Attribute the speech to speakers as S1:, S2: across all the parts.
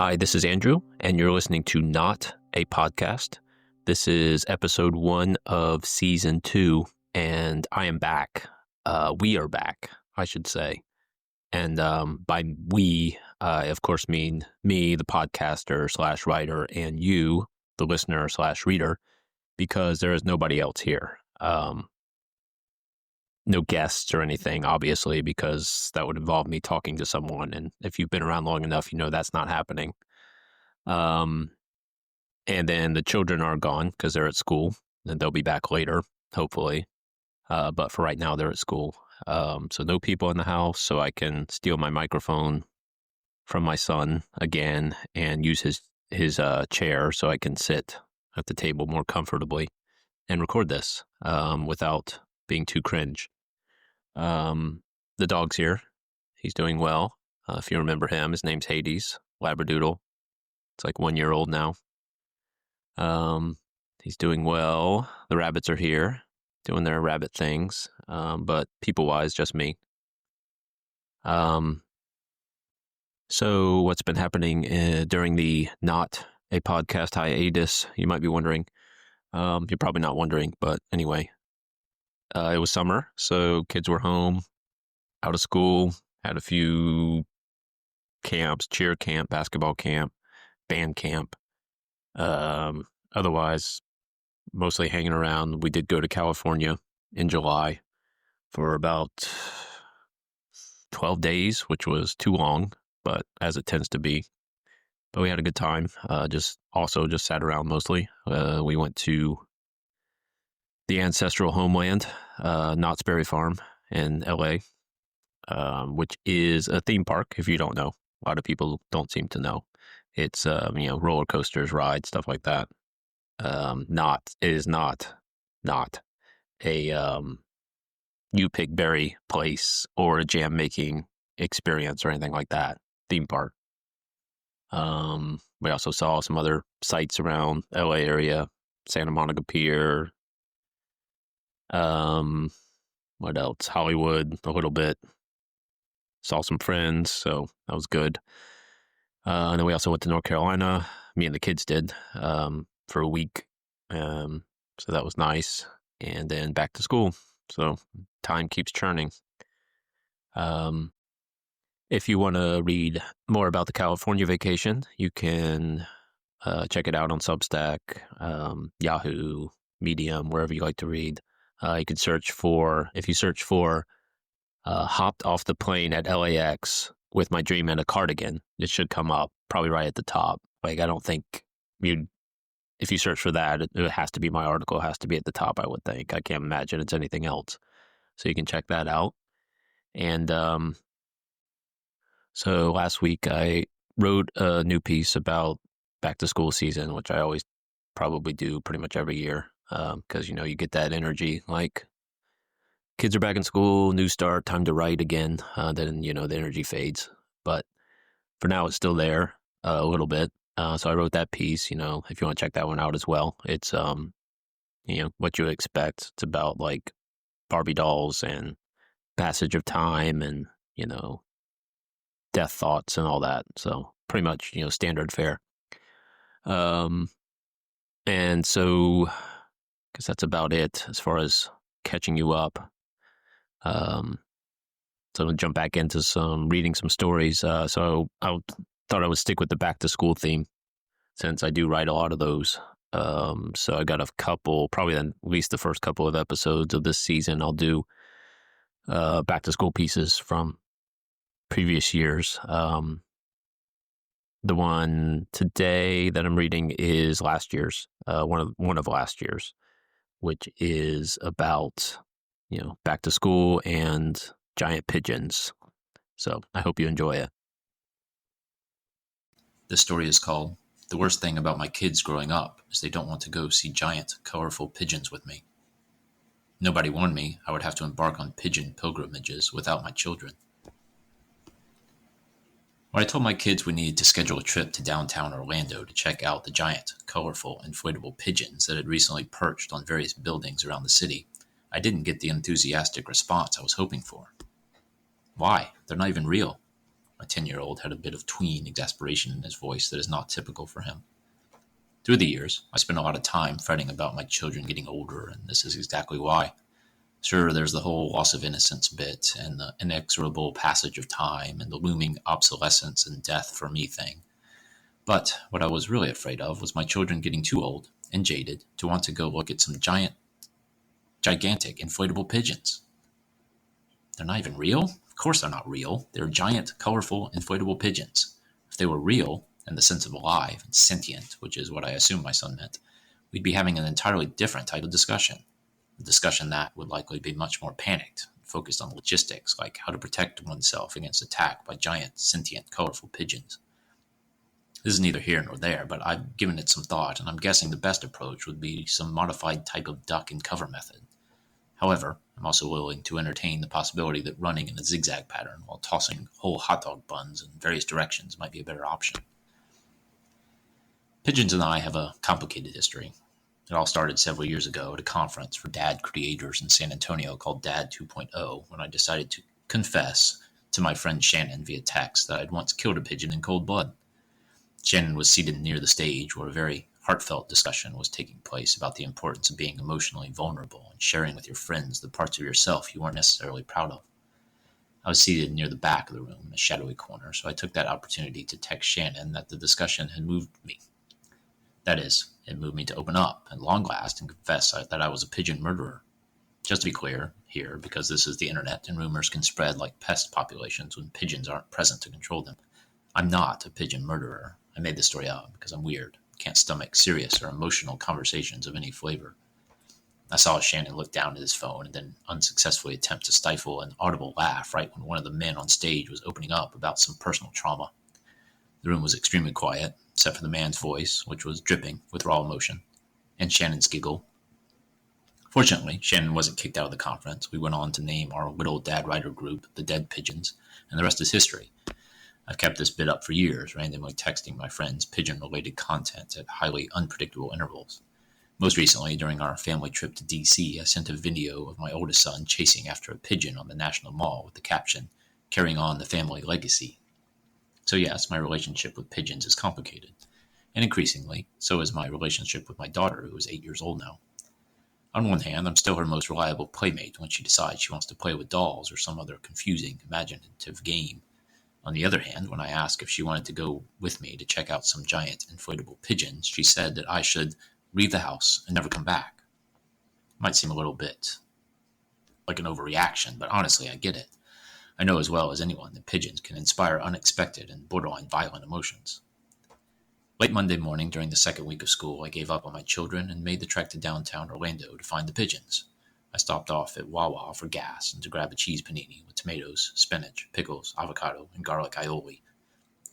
S1: Hi, this is Andrew, and you're listening to Knott, a podcast. This is episode 1 of season 2, and I am back. We are back, I should say. And by we, I of course mean me, the podcaster / writer, and you, the listener / reader, because there is nobody else here. No guests or anything, obviously, because that would involve me talking to someone. And if you've been around long enough, you know that's not happening. And then the children are gone because they're at school, and they'll be back later, hopefully. But for right now, they're at school. So no people in the house, so I can steal my microphone from my son again and use his chair so I can sit at the table more comfortably and record this without being too cringe. The dog's here. He's doing well. If you remember him, his name's Hades, Labradoodle. It's like 1 year old now. He's doing well. The rabbits are here, doing their rabbit things, but people-wise, just me. So what's been happening during the Knott, a podcast hiatus, you might be wondering. You're probably not wondering, but anyway. It was summer, so kids were home, out of school, had a few camps, cheer camp, basketball camp, band camp. Otherwise, mostly hanging around. We did go to California in July for about 12 days, which was too long, but as it tends to be. But we had a good time. Just sat around mostly. We went to the ancestral homeland, Knott's Berry Farm in LA, which is a theme park, if you don't know. A lot of people don't seem to know. It's, roller coasters, rides, stuff like that. It is not a you pick berry place or a jam making experience or anything like that. Theme park. We also saw some other sites around LA area, Santa Monica Pier. What else? Hollywood a little bit. Saw some friends, so that was good. And then we also went to North Carolina. Me and the kids did for a week. So that was nice. And then back to school. So time keeps churning. If you want to read more about the California vacation, you can check it out on Substack, Yahoo, Medium, wherever you like to read. You can if you search for hopped off the plane at LAX with my dream and a cardigan, it should come up probably right at the top. Like, I don't think if you search for that, it has to be my article. It has to be at the top, I would think. I can't imagine it's anything else. So you can check that out. And so last week I wrote a new piece about back to school season, which I always probably do pretty much every year. Because, you get that energy, like kids are back in school, new start, time to write again. Then, the energy fades. But for now, it's still there a little bit. So I wrote that piece, if you want to check that one out as well. It's, what you would expect. It's about like Barbie dolls and passage of time and, death thoughts and all that. So pretty much, standard fare. And so, because that's about it as far as catching you up. So I'm going to jump back into reading some stories. So I thought I would stick with the back to school theme since I do write a lot of those. So I got a couple, probably at least the first couple of episodes of this season, I'll do back to school pieces from previous years. The one today that I'm reading is last year's, one of last year's, which is about, back to school and giant pigeons. So I hope you enjoy it.
S2: This story is called "The Worst Thing About My Kids Growing Up Is They Don't Want to Go See Giant, Colorful Pigeons with Me." Nobody warned me I would have to embark on pigeon pilgrimages without my children. When I told my kids we needed to schedule a trip to downtown Orlando to check out the giant, colorful, inflatable pigeons that had recently perched on various buildings around the city, I didn't get the enthusiastic response I was hoping for. Why? They're not even real. My 10-year-old had a bit of tween exasperation in his voice that is not typical for him. Through the years, I spent a lot of time fretting about my children getting older, and this is exactly why. Sure, there's the whole loss of innocence bit, and the inexorable passage of time, and the looming obsolescence and death for me thing. But what I was really afraid of was my children getting too old and jaded to want to go look at some gigantic inflatable pigeons. They're not even real? Of course they're not real. They're giant, colorful, inflatable pigeons. If they were real, in the sense of alive and sentient, which is what I assumed my son meant, we'd be having an entirely different type of discussion. A discussion that would likely be much more panicked, focused on logistics, like how to protect oneself against attack by giant, sentient, colorful pigeons. This is neither here nor there, but I've given it some thought, and I'm guessing the best approach would be some modified type of duck and cover method. However, I'm also willing to entertain the possibility that running in a zigzag pattern while tossing whole hot dog buns in various directions might be a better option. Pigeons and I have a complicated history. It all started several years ago at a conference for dad creators in San Antonio called Dad 2.0 when I decided to confess to my friend Shannon via text that I'd once killed a pigeon in cold blood. Shannon was seated near the stage where a very heartfelt discussion was taking place about the importance of being emotionally vulnerable and sharing with your friends the parts of yourself you weren't necessarily proud of. I was seated near the back of the room in a shadowy corner, so I took that opportunity to text Shannon that the discussion had moved me. That is, it moved me to open up, at long last, and confess that I was a pigeon murderer. Just to be clear here, because this is the internet and rumors can spread like pest populations when pigeons aren't present to control them, I'm not a pigeon murderer. I made this story up because I'm weird, can't stomach serious or emotional conversations of any flavor. I saw Shannon look down at his phone and then unsuccessfully attempt to stifle an audible laugh right when one of the men on stage was opening up about some personal trauma. The room was extremely quiet, except for the man's voice, which was dripping with raw emotion, and Shannon's giggle. Fortunately, Shannon wasn't kicked out of the conference. We went on to name our little dad writer group the Dead Pigeons, and the rest is history. I've kept this bit up for years, randomly texting my friends pigeon-related content at highly unpredictable intervals. Most recently, during our family trip to D.C., I sent a video of my oldest son chasing after a pigeon on the National Mall with the caption, "Carrying on the family legacy." So yes, my relationship with pigeons is complicated. And increasingly, so is my relationship with my daughter, who is 8 years old now. On one hand, I'm still her most reliable playmate when she decides she wants to play with dolls or some other confusing, imaginative game. On the other hand, when I asked if she wanted to go with me to check out some giant inflatable pigeons, she said that I should leave the house and never come back. It might seem a little bit like an overreaction, but honestly, I get it. I know as well as anyone that pigeons can inspire unexpected and borderline violent emotions. Late Monday morning during the second week of school, I gave up on my children and made the trek to downtown Orlando to find the pigeons. I stopped off at Wawa for gas and to grab a cheese panini with tomatoes, spinach, pickles, avocado, and garlic aioli.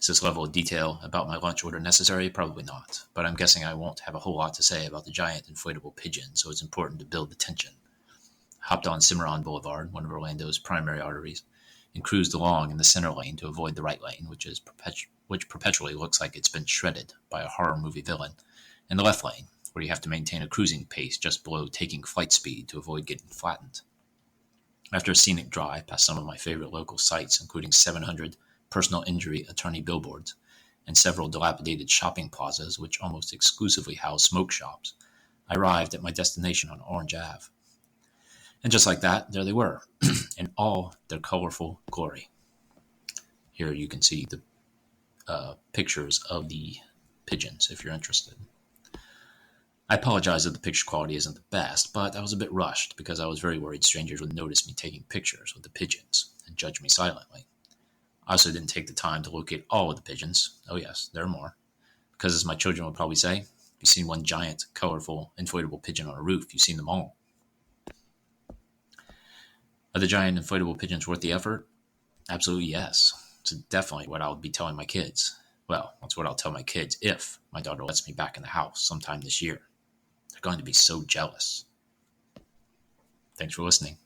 S2: Is this level of detail about my lunch order necessary? Probably not, but I'm guessing I won't have a whole lot to say about the giant inflatable pigeon, so it's important to build the tension. I hopped on Cimarron Boulevard, one of Orlando's primary arteries, and cruised along in the center lane to avoid the right lane, which perpetually looks like it's been shredded by a horror movie villain, and the left lane, where you have to maintain a cruising pace just below taking flight speed to avoid getting flattened. After a scenic drive past some of my favorite local sites, including 700 personal injury attorney billboards and several dilapidated shopping plazas which almost exclusively house smoke shops, I arrived at my destination on Orange Ave. And just like that, there they were, in all their colorful glory. Here you can see the pictures of the pigeons if you're interested. I apologize that the picture quality isn't the best, but I was a bit rushed because I was very worried strangers would notice me taking pictures with the pigeons and judge me silently. I also didn't take the time to locate all of the pigeons. Oh yes, there are more. Because as my children would probably say, if you've seen one giant, colorful, inflatable pigeon on a roof, you've seen them all. Are the giant inflatable pigeons worth the effort? Absolutely yes. It's definitely what I'll be telling my kids. Well, that's what I'll tell my kids if my daughter lets me back in the house sometime this year. They're going to be so jealous. Thanks for listening.